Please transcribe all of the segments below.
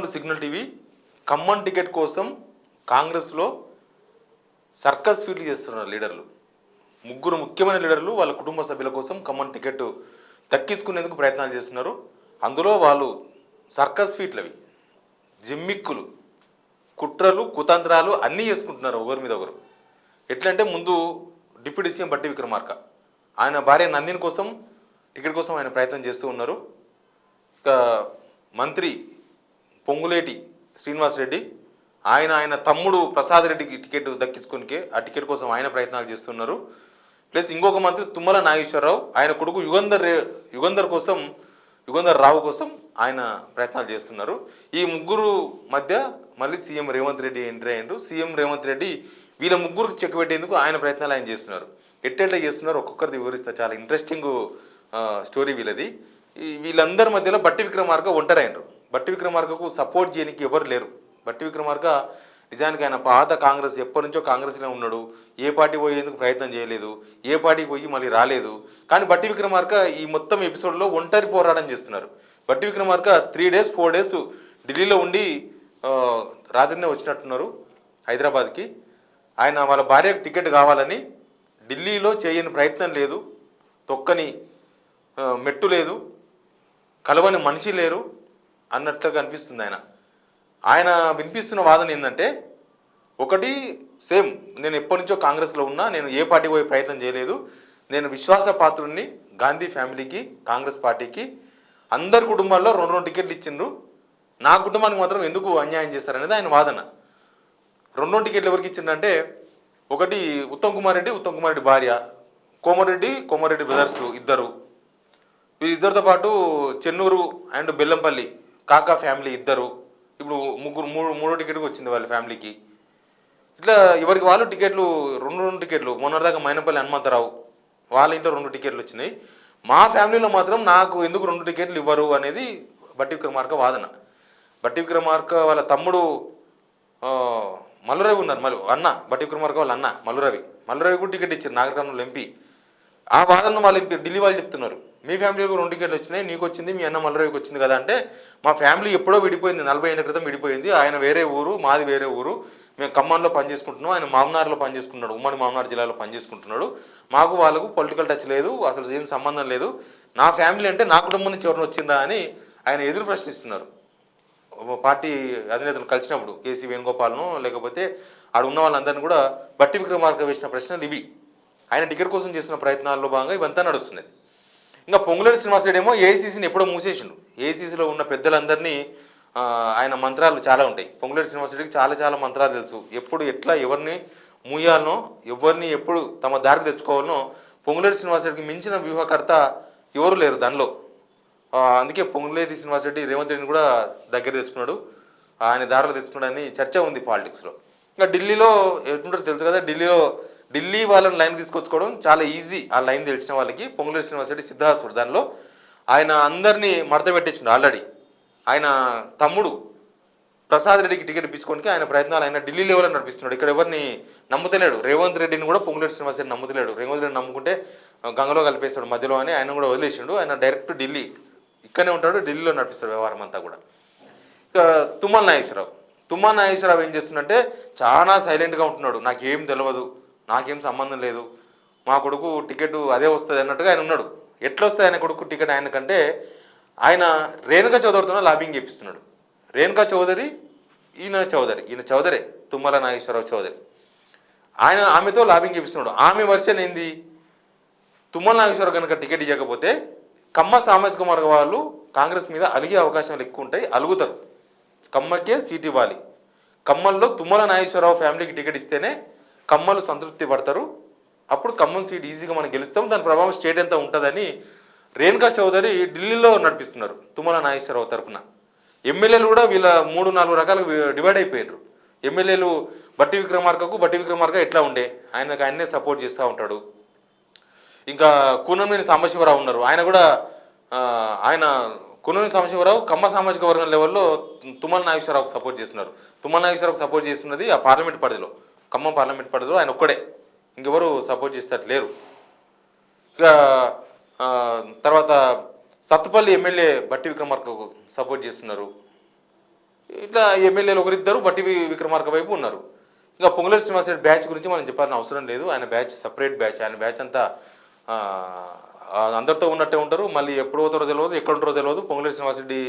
To signal TV. Khammam ticket కోసం కాంగ్రెస్లో circus ఫీట్లు చేస్తున్నారు లీడర్లు. ముగ్గురు ముఖ్యమైన లీడర్లు వాళ్ళ కుటుంబ సభ్యుల కోసం ఖమ్మం టికెట్ దక్కించుకునేందుకు ప్రయత్నాలు చేస్తున్నారు. అందులో వాళ్ళు సర్కస్ ఫీట్లు, అవి జిమ్మిక్కులు, కుట్రలు, కుతంత్రాలు అన్నీ చేసుకుంటున్నారు ఒకరి మీద ఒకరు. ఎట్లంటే ముందు డిప్యూటీ సీఎం బట్టి విక్రమార్క ఆయన భార్య నందిని కోసం టికెట్ కోసం ఆయన ప్రయత్నం చేస్తూ ఉన్నారు. ఇక మంత్రి పొంగులేటి శ్రీనివాసరెడ్డి ఆయన తమ్ముడు ప్రసాద్ రెడ్డికి టికెట్ దక్కించుకోనికే ఆ టికెట్ కోసం ఆయన ప్రయత్నాలు చేస్తున్నారు. ప్లస్ ఇంకొక మంత్రి తుమ్మల నాగేశ్వరరావు ఆయన కొడుకు యుగంధర్ రావు కోసం ఆయన ప్రయత్నాలు చేస్తున్నారు. ఈ ముగ్గురు మధ్య మళ్ళీ సీఎం రేవంత్ రెడ్డి ఎంట్రీ అయ్యారు. సీఎం రేవంత్ రెడ్డి వీళ్ళ ముగ్గురికి చెక్ పెట్టేందుకు ఆయన ప్రయత్నాలు ఆయన చేస్తున్నారు. ఎట్టెట్లా చేస్తున్నారు ఒక్కొక్కరిది వివరిస్తా. చాలా ఇంట్రెస్టింగ్ స్టోరీ వీళ్ళది. వీళ్ళందరి మధ్యలో బట్టి విక్రమార్క ఒంటరైనరు. బట్టి విక్రమార్కకు సపోర్ట్ చేయడానికి ఎవరు లేరు. బట్టి విక్రమార్క నిజానికి ఆయన పాత కాంగ్రెస్ ఎప్పటి నుంచో కాంగ్రెస్లో ఉన్నాడు. ఏ పార్టీ పోయేందుకు ప్రయత్నం చేయలేదు, ఏ పార్టీకి పోయి మళ్ళీ రాలేదు. కానీ బట్టి విక్రమార్క ఈ మొత్తం ఎపిసోడ్లో ఒంటరి పోరాటం చేస్తున్నారు. బట్టి విక్రమార్క 3 days 4 days ఢిల్లీలో ఉండి రాత్రినే వచ్చినట్టున్నారు హైదరాబాద్కి. ఆయన వాళ్ళ భార్యకు టికెట్ కావాలని ఢిల్లీలో చేయని ప్రయత్నం లేదు, తొక్కని మెట్టు లేదు, కలవని మనిషి లేరు అన్నట్లుగా అనిపిస్తుంది. ఆయన వినిపిస్తున్న వాదన ఏంటంటే, ఒకటి సేమ్ నేను ఎప్పటి నుంచో కాంగ్రెస్లో ఉన్నా, నేను ఏ పార్టీకి పోయే ప్రయత్నం చేయలేదు, నేను విశ్వాసపాత్రుడిని గాంధీ ఫ్యామిలీకి, కాంగ్రెస్ పార్టీకి. అందరి కుటుంబాల్లో 2 టికెట్లు ఇచ్చిండ్రు, నా కుటుంబానికి మాత్రం ఎందుకు అన్యాయం చేస్తారనేది ఆయన వాదన. 2 టికెట్లు ఎవరికి ఇచ్చిండ్రంటే, ఒకటి ఉత్తమ్ కుమార్ రెడ్డి భార్య, కోమరెడ్డి బ్రదర్స్ ఇద్దరు, వీరిద్దరితో పాటు చెన్నూరు అండ్ బెల్లంపల్లి కాకా ఫ్యామిలీ ఇద్దరు. ఇప్పుడు మూడో టికెట్కి వచ్చింది వాళ్ళ ఫ్యామిలీకి. ఇట్లా ఎవరికి వాళ్ళు టికెట్లు 2 టికెట్లు. మొన్నటిదాకా మైనపల్లి హనుమంతరావు వాళ్ళ ఇంట్లో 2 టికెట్లు వచ్చినాయి. మా ఫ్యామిలీలో మాత్రం నాకు ఎందుకు 2 టికెట్లు ఇవ్వరు అనేది బట్టి విక్రమార్క వాదన. బట్టి విక్రమార్క వాళ్ళ తమ్ముడు మల్లురవి ఉన్నారు, అన్న బట్టి విక్రమార్క వాళ్ళ అన్న మల్లురవి కూడా టికెట్ ఇచ్చారు, నాగర్ కర్నూలు ఎంపీ. ఆ వాదనను వాళ్ళు ఢిల్లీ వాళ్ళు చెప్తున్నారు, మీ ఫ్యామిలీకి 2 టికెట్లు వచ్చినాయి, నీకు వచ్చింది, మీ అన్న మల్లురవికి వచ్చింది కదా అంటే, మా ఫ్యామిలీ ఎప్పుడో విడిపోయింది, 40 ఏళ్ళ క్రితం విడిపోయింది. ఆయన వేరే ఊరు, మాది వేరే ఊరు, మేము ఖమ్మంలో పనిచేసుకుంటున్నాం, ఆయన మామనార్లో పనిచేసుకుంటున్నాడు, ఉమ్మడి మామనార్ జిల్లాలో పనిచేసుకుంటున్నాడు. మాకు వాళ్ళకు పొలిటికల్ టచ్ లేదు, అసలు ఏం సంబంధం లేదు. నా ఫ్యామిలీ అంటే నా కుటుంబం నుంచి ఎవరిని వచ్చిందా అని ఆయన ఎదురు ప్రశ్నిస్తున్నారు. పార్టీ అధినేతలు కలిసినప్పుడు కేసీ వేణుగోపాల్ను లేకపోతే ఆడ ఉన్న వాళ్ళందరినీ కూడా బట్టి విక్రమార్క వేసిన ప్రశ్నలు ఇవి. ఆయన టికెట్ కోసం చేసిన ప్రయత్నాల్లో భాగంగా ఇవంతా నడుస్తున్నది. ఇంకా పొంగులేటి శ్రీనివాసరెడ్డి ఏమో ఏఐసీసీని ఎప్పుడో మూసేసిండు. ఏఐసీసీలో ఉన్న పెద్దలందరినీ ఆయన మంత్రాలు చాలా ఉంటాయి. పొంగులేటి శ్రీనివాసరెడ్డికి చాలా మంత్రాలు తెలుసు. ఎప్పుడు ఎట్లా ఎవరిని మూయాలనో, ఎవరిని ఎప్పుడు తమ దారికి తెచ్చుకోవాలనో పొంగులేటి శ్రీనివాసరెడ్డికి మించిన వ్యూహకర్త ఎవరు లేరు దానిలో. అందుకే పొంగులేటి శ్రీనివాసరెడ్డి రేవంత్ రెడ్డిని కూడా దగ్గర తెచ్చుకున్నాడు, ఆయన దారిలో తెచ్చుకున్నాడని చర్చ ఉంది పాలిటిక్స్లో. ఇంకా ఢిల్లీలో ఎటుంటారో తెలుసు కదా, ఢిల్లీ వాళ్ళని లైన్ తీసుకొచ్చుకోవడం చాలా ఈజీ. ఆ లైన్ తెలిసిన వాళ్ళకి పొంగులేటి శ్రీనివాసరెడ్డి సిద్ధాస్తుడు. దానిలో ఆయన అందరినీ మడత పెట్టించిండు ఆల్రెడీ. ఆయన తమ్ముడు ప్రసాద్ రెడ్డికి టికెట్ ఇప్పించుకోనికి ఆయన ప్రయత్నాలు ఆయన ఢిల్లీ లెవెల్లో నడిపిస్తున్నాడు. ఇక్కడ ఎవరిని నమ్ముతలేడు. రేవంత్ రెడ్డిని కూడా పొంగులేటి శ్రీనివాసరెడ్డి నమ్ముతలేడు. రేవంత్ రెడ్డి నమ్ముకుంటే గంగలో కలిపేస్తాడు మధ్యలో అని ఆయన కూడా వదిలేసిండు. ఆయన డైరెక్ట్ ఢిల్లీ ఇక్కడనే ఉంటాడు, ఢిల్లీలో నడిపిస్తాడు వ్యవహారం అంతా కూడా. ఇక తుమ్మల నాగేశ్వరరావు ఏం చేస్తున్నట్టే చాలా సైలెంట్గా ఉంటున్నాడు. నాకేం తెలియదు, నాకేం సంబంధం లేదు, మా కొడుకు టికెట్ అదే వస్తుంది అన్నట్టుగా ఆయన ఉన్నాడు. ఎట్లా వస్తుంది ఆయన కొడుకు టికెట్ ఆయనకంటే, ఆయన రేణుకా చౌదరితోనే లాబింగ్ చేపిస్తున్నాడు. రేణుకా చౌదరి ఈయన చౌదరే, తుమ్మల నాగేశ్వరరావు చౌదరి. ఆమెతో లాబింగ్ చేపిస్తున్నాడు. ఆమె వర్షన్ ఏంది, తుమ్మల నాగేశ్వరరావు కనుక టికెట్ ఇవ్వకపోతే కమ్మ సామాజిక వర్గ వాళ్ళు కాంగ్రెస్ మీద అలిగే అవకాశాలు ఎక్కువ ఉంటాయి, అలుగుతారు, కమ్మకే సీట్ ఇవ్వాలి, ఖమ్మంలో తుమ్మల నాగేశ్వరరావు ఫ్యామిలీకి టికెట్ ఇస్తేనే కమ్మలు సంతృప్తి పడతారు, అప్పుడు ఖమ్మం సీట్ ఈజీగా మనం గెలుస్తాం, దాని ప్రభావం స్టేట్ ఎంత ఉంటుందని రేణుకా చౌదరి ఢిల్లీలో నడిపిస్తున్నారు తుమ్మల నాగేశ్వరరావు తరఫున. ఎమ్మెల్యేలు కూడా వీళ్ళ 3-4 రకాలుగా డివైడ్ అయిపోయినారు. ఎమ్మెల్యేలు బట్టి విక్రమార్క ఎట్లా ఉండే, ఆయన్నే సపోర్ట్ చేస్తూ ఉంటాడు. ఇంకా కూనంనేని సాంబశివరావు ఉన్నారు, కూనంనేని సాంబశివరావు కమ్మ సామాజిక వర్గం లెవెల్లో తుమ్మల నాగేశ్వరరావుకు సపోర్ట్ చేస్తున్నారు. తుమ్మల నాగేశ్వరరావుకు సపోర్ట్ చేస్తున్నది ఆ పార్లమెంట్ పరిధిలో, ఖమ్మం పార్లమెంట్ పరిధిలో ఆయన ఒక్కడే, ఇంకెవరు సపోర్ట్ చేస్తారు లేరు. ఇక తర్వాత సత్తుపల్లి ఎమ్మెల్యే బట్టి విక్రమార్కకు సపోర్ట్ చేస్తున్నారు. ఇట్లా ఎమ్మెల్యేలు ఒకరిద్దరు బట్టి విక్రమార్క వైపు ఉన్నారు. ఇంకా పొంగులేటి శ్రీనివాసరెడ్డి బ్యాచ్ గురించి మనం చెప్పాల్సిన అవసరం లేదు. ఆయన బ్యాచ్ సపరేట్ బ్యాచ్. ఆయన బ్యాచ్ అంతా ఆ, అందరితో ఉన్నట్టే ఉంటారు. మళ్ళీ ఎప్పుడు పోతారో తెలియదు, ఎక్కడ ఉంటారో తెలియదు. పొంగులేటి శ్రీనివాసరెడ్డి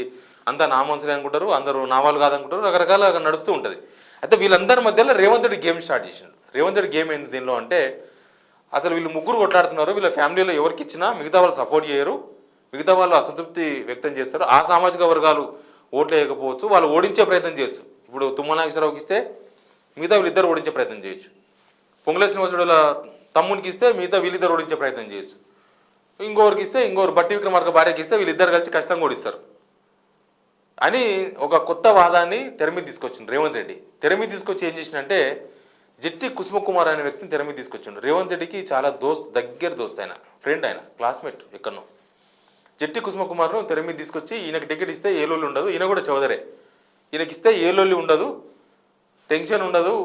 అంతా నా మనుషులే అనుకుంటారు, అందరూ నా వాళ్ళు కాదనుకుంటారు, రకరకాలుగా నడుస్తూ ఉంటుంది. అయితే వీళ్ళందరి మధ్యలో రేవంత్ రెడ్డి గేమ్ స్టార్ట్ చేసిండు. రేవంత్ రెడ్డి గేమ్ ఏంది దీనిలో అంటే, అసలు వీళ్ళు ముగ్గురు కొట్లాడుతున్నారు. వీళ్ళ ఫ్యామిలీలో ఎవరికి ఇచ్చినా మిగతా వాళ్ళు సపోర్ట్ చేయరు, మిగతా వాళ్ళు అసంతృప్తి వ్యక్తం చేస్తారు. ఆ సామాజిక వర్గాలు ఓట్లు వేయకపోవచ్చు, వాళ్ళు ఓడించే ప్రయత్నం చేయొచ్చు. ఇప్పుడు తుమ్మల నాగేశ్వరరావుకి ఇస్తే మిగతా వీళ్ళిద్దరు ఓడించే ప్రయత్నం చేయొచ్చు. పొంగులేటి శ్రీనివాసరెడ్డి తమ్మునికి ఇస్తే మిగతా వీళ్ళిద్దరు ఓడించే ప్రయత్నం చేయొచ్చు. ఇంకొకరికి ఇస్తే ఇంకొకరు బట్టి విక్రమార్క భార్యకి ఇస్తే వీళ్ళిద్దరు కలిసి ఖచ్చితంగా ఓడిస్తారు అని ఒక కొత్త వాదాన్ని తెర మీద తీసుకొచ్చిండు రేవంత్ రెడ్డి. తెర మీద తీసుకొచ్చి ఏం చేసిండంటే, జట్టి కుసుమకుమార్ అనే వ్యక్తిని తెర మీద తీసుకొచ్చిండు. రేవంత్ రెడ్డికి చాలా దగ్గర దోస్త్, ఆయన ఫ్రెండ్, ఆయన క్లాస్మేట్ ఎక్కడనో. జట్టి కుసుమకుమార్ను తెర మీద తీసుకొచ్చి ఈయనకి టికెట్ ఇస్తే ఏ లోళ్ళు ఉండదు, ఈయన కూడా చౌదరే, ఈయనకి ఇస్తే ఏ లోళ్ళు ఉండదు, టెన్షన్ ఉండదు,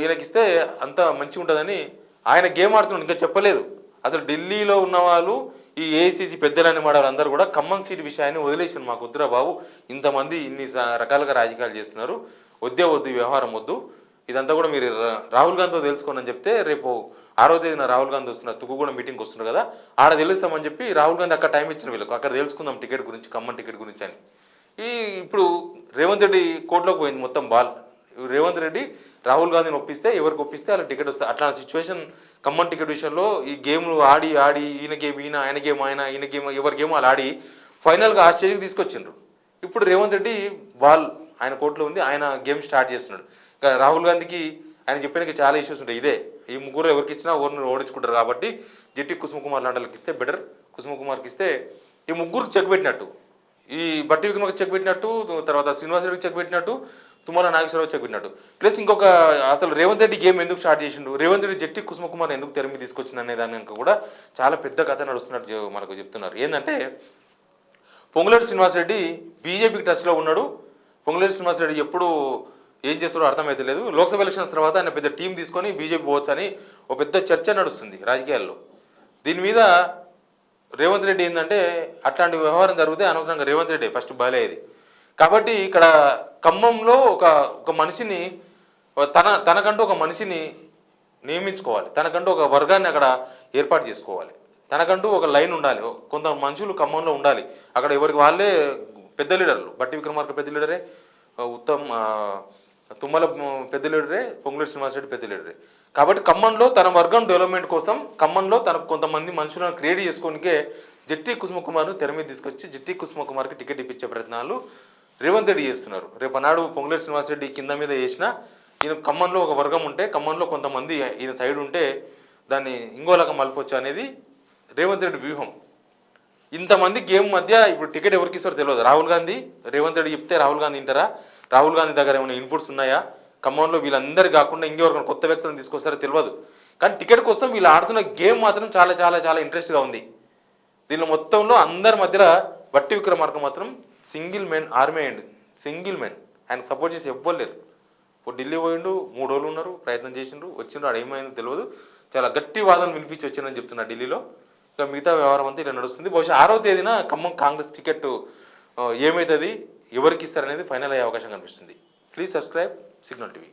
ఈయనకి ఇస్తే అంత మంచిగా ఉంటుందని ఆయన గేమ్ ఆడుతున్నాడు. ఇంకా చెప్పలేదు. అసలు ఢిల్లీలో ఉన్న వాళ్ళు, ఈ ఏఐసీసీ పెద్దలని మాట వాళ్ళందరూ కూడా ఖమ్మం సీటు విషయాన్ని వదిలేసారు. మాకు వద్దురా బాబు, ఇంతమంది ఇన్ని రకాలుగా రాజకీయాలు చేస్తున్నారు, వద్దు వ్యవహారం వద్దు, ఇదంతా కూడా మీరు రాహుల్ గాంధీతో తెలుసుకోండి అని చెప్తే, రేపు 6వ తేదీన రాహుల్ గాంధీ వస్తున్నారు, తుక్కుగూడ మీటింగ్కి వస్తున్నారు కదా, ఆడ తెలుస్తామని చెప్పి రాహుల్ గాంధీ అక్కడ టైం ఇచ్చిన వీళ్ళకు, అక్కడ తెలుసుకుందాం టికెట్ గురించి, ఖమ్మం టికెట్ గురించి అని. ఇప్పుడు రేవంత్ రెడ్డి కోర్టులోకి పోయింది మొత్తం బాల్. రేవంత్ రెడ్డి రాహుల్ గాంధీని ఒప్పిస్తే, ఎవరికి ఒప్పిస్తే వాళ్ళ టికెట్ వస్తుంది. అట్లాంటి సిచ్యువేషన్ ఖమ్మం టికెట్ విషయంలో ఈ గేమ్లు ఆడి ఈయన గేమ్ ఈయన, ఆయన గేమ్ ఈయన గేమ్, ఎవరి గేమ్ వాళ్ళు ఆడి ఫైనల్గా ఆ స్టేజ్కి తీసుకొచ్చిండ్రు. ఇప్పుడు రేవంత్ రెడ్డి బాల్ ఆయన కోర్టులో ఉంది, ఆయన గేమ్ స్టార్ట్ చేస్తున్నాడు. ఇంకా రాహుల్ గాంధీకి ఆయన చెప్పడానికి చాలా ఇష్యూస్ ఉంటాయి. ఇదే ఈ ముగ్గురు ఎవరికి ఇచ్చినా ఓర్ని ఓడించుకుంటారు కాబట్టి జట్టి కుసుమకుమార్ లాంటి వాళ్ళకి ఇస్తే బెటర్. కుసుమకుమార్కి ఇస్తే ఈ ముగ్గురికి చెక్ పెట్టినట్టు, ఈ బట్టి విక్రమకి చెక్ పెట్టినట్టు, తర్వాత శ్రీనివాసరెడ్డికి చెక్ పెట్టినట్టు, తుమ్మల నాగేశ్వరరావు చెక్ పెట్టినట్టు. ప్లస్ ఇంకొక, అసలు రేవంత్ రెడ్డి గేమ్ ఎందుకు స్టార్ట్ చేసిండు, రేవంత్ రెడ్డి జట్టి కుసుమకుమార్ ఎందుకు తెర మీద తీసుకొచ్చింది అనే దాని కనుక కూడా చాలా పెద్ద కథ నడుస్తున్నట్టు మనకు చెప్తున్నారు. ఏంటంటే, పొంగులేటి శ్రీనివాసరెడ్డి బీజేపీకి టచ్లో ఉన్నాడు. పొంగులేటి శ్రీనివాసరెడ్డి ఎప్పుడు ఏం చేస్తారో అర్థమైతే లేదు. లోక్సభ ఎలక్షన్స్ తర్వాత ఆయన పెద్ద టీం తీసుకొని బీజేపీ పోవచ్చు అని ఒక పెద్ద చర్చ నడుస్తుంది రాజకీయాల్లో. దీని మీద రేవంత్ రెడ్డి ఏంటంటే, అట్లాంటి వ్యవహారం జరిగితే అనవసరంగా రేవంత్ రెడ్డి ఫస్ట్ బయలయ్యేది. కాబట్టి ఇక్కడ ఖమ్మంలో ఒక మనిషిని, తనకంటూ ఒక మనిషిని నియమించుకోవాలి, తనకంటూ ఒక వర్గాన్ని అక్కడ ఏర్పాటు చేసుకోవాలి, తనకంటూ ఒక లైన్ ఉండాలి, కొంత మనుషులు ఖమ్మంలో ఉండాలి. అక్కడ ఎవరికి వాళ్ళే పెద్ద లీడర్లు. బట్టి విక్రమార్క పెద్ద లీడరే, తుమ్మల పెద్ద లీడరే, పొంగులేటి శ్రీనివాసరెడ్డి పెద్ద లీడరే. కాబట్టి ఖమ్మంలో తన వర్గం డెవలప్మెంట్ కోసం, ఖమ్మంలో తనకు కొంతమంది మనుషులను క్రియేట్ చేసుకోనికే జట్టి కుసుమకుమార్ను తెర మీద తీసుకొచ్చి జట్టి కుసుమకుమార్కి టికెట్ ఇప్పించే ప్రయత్నాలు రేవంత్ రెడ్డి చేస్తున్నారు. రేపు అన్నాడు పొంగులేటి శ్రీనివాసరెడ్డి కింద మీద చేసిన, ఈయన ఖమ్మంలో ఒక వర్గం ఉంటే, ఖమ్మంలో కొంతమంది ఈయన సైడ్ ఉంటే దాన్ని ఇంకోలాగా మలపొచ్చు అనేది రేవంత్ రెడ్డి వ్యూహం. ఇంతమంది గేమ్ మధ్య ఇప్పుడు టికెట్ ఎవరికి ఇస్తారో తెలియదు. రాహుల్ గాంధీ, రేవంత్ రెడ్డి చెప్తే రాహుల్ గాంధీ వింటారా, రాహుల్ గాంధీ దగ్గర ఏమైనా ఇన్పుట్స్ ఉన్నాయా, ఖమ్మంలో వీళ్ళందరూ కాకుండా ఇంకెవరికైనా కొత్త వ్యక్తులను తీసుకొస్తారో తెలియదు. కానీ టికెట్ కోసం వీళ్ళు ఆడుతున్న గేమ్ మాత్రం చాలా చాలా చాలా ఇంట్రెస్ట్గా ఉంది. దీనిలో మొత్తంలో అందరి మధ్యలో బట్టి విక్రమార్క మాత్రం సింగిల్ మెన్ ఆర్మీ అయ్యండి, సింగిల్ మెన్. ఆయనకు సపోర్ట్ చేసి ఎవ్వరు లేరు. ఇప్పుడు ఢిల్లీ పోయిండు, 3 రోజులు ఉన్నారు, ప్రయత్నం చేసిండ్రు, వచ్చిండ్రు, ఆడ ఏమైందో తెలియదు. చాలా గట్టి వాదనలు వినిపించి వచ్చిందని చెప్తున్నారు ఢిల్లీలో. ఇంకా మిగతా వ్యవహారం అంతా ఇలా నడుస్తుంది. బహుశా 6వ తేదీన ఖమ్మం కాంగ్రెస్ టికెట్ ఏమవుతుంది, ఎవరికి ఇస్తారనేది ఫైనల్ అయ్యే అవకాశం కనిపిస్తుంది. Please subscribe signal TV.